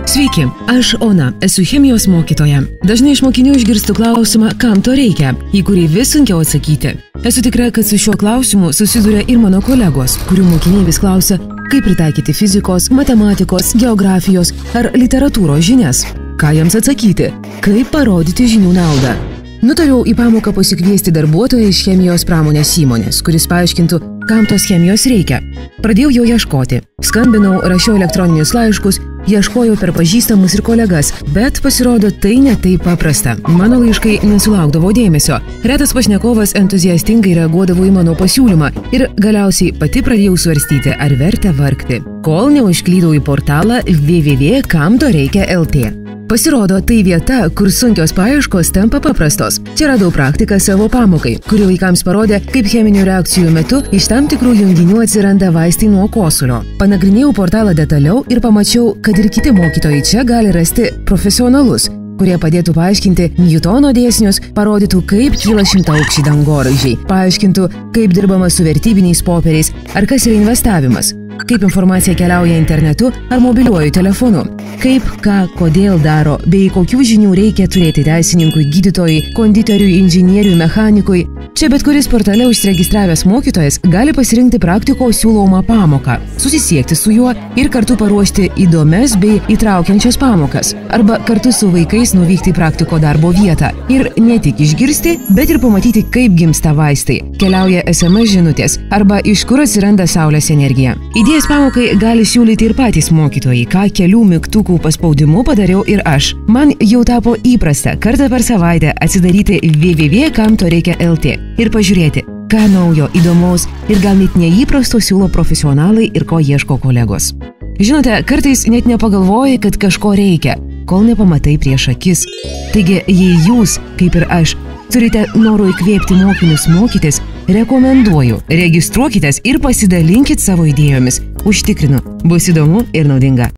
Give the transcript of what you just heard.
Sveiki, aš Ona, esu chemijos mokytoja. Dažnai iš mokinių išgirstu klausimą, kam to reikia, į kurį vis sunkiau atsakyti. Esu tikra, kad su šiuo klausimu susiduria ir mano kolegos, kurių mokiniai vis klausia, kaip pritaikyti fizikos, matematikos, geografijos ar literatūros žinias. Ką jiems atsakyti? Kaip parodyti žinių naudą? Nutariau į pamoką pasikviesti darbuotoją iš chemijos pramonės įmonės, kuris paaiškintų, kam tos chemijos reikia. Pradėjau jo ieškoti. Skambinau, rašiau elektroninius laiškus, ieškojau per pažįstamus ir kolegas, bet pasirodo tai ne taip paprasta. Mano laiškai nesulaukdavo dėmesio. Retas pašnekovas entuziastingai reaguodavo į mano pasiūlymą ir galiausiai pati pradėjau svarstyti, ar verta vargti, kol neužklydau į portalą www.kamtoreikia.lt. Pasirodo, tai vieta, kur sunkios paieškos tampa paprastos. Čia radau praktiką savo pamokai, kuri vaikams parodė, kaip cheminių reakcijų metu iš tam tikrų junginių atsiranda vaistai nuo kosulio. Panagrinėjau portalą detaliau ir pamačiau, kad ir kiti mokytojai čia gali rasti profesionalus, kurie padėtų paaiškinti Newtono dėsnius, parodytų, kaip kyla šimtaaukščiai dangoraižiai, paaiškintų, kaip dirbama su vertybiniais popieriais, ar kas yra investavimas, kaip informacija keliauja internetu ar mobiliuoju telefonu, kaip, ką, kodėl daro, bei kokių žinių reikia turėti teisininkui, gydytojui, konditeriui, inžinieriui, mechanikui. Čia bet kuris portale užsiregistravęs mokytojas gali pasirinkti praktikos siūlomą pamoką, susisiekti su juo ir kartu paruošti įdomias bei įtraukiančias pamokas, arba kartu su vaikais nuvykti į praktiko darbo vietą ir ne tik išgirsti, bet ir pamatyti, kaip gimsta vaistai, keliauja SMS žinutės arba iš kur atsiranda saulės energija. Idėjas pamokai gali siūlyti ir patys mokytojai, ką kelių mygtukų paspaudimu padariau ir aš. Man jau tapo įprasta kartą per savaitę atsidaryti www.kamtoreikia.lt ir pažiūrėti, ką naujo, įdomaus ir gal net neįprasto siūlo profesionalai ir ko ieško kolegos. Žinote, kartais net nepagalvoji, kad kažko reikia, kol nepamatai prieš akis. Taigi, jei jūs, kaip ir aš, turite noro įkvėpti mokinius mokytis, rekomenduoju, registruokitės ir pasidalinkit savo idėjomis. Užtikrinu, bus įdomu ir naudinga.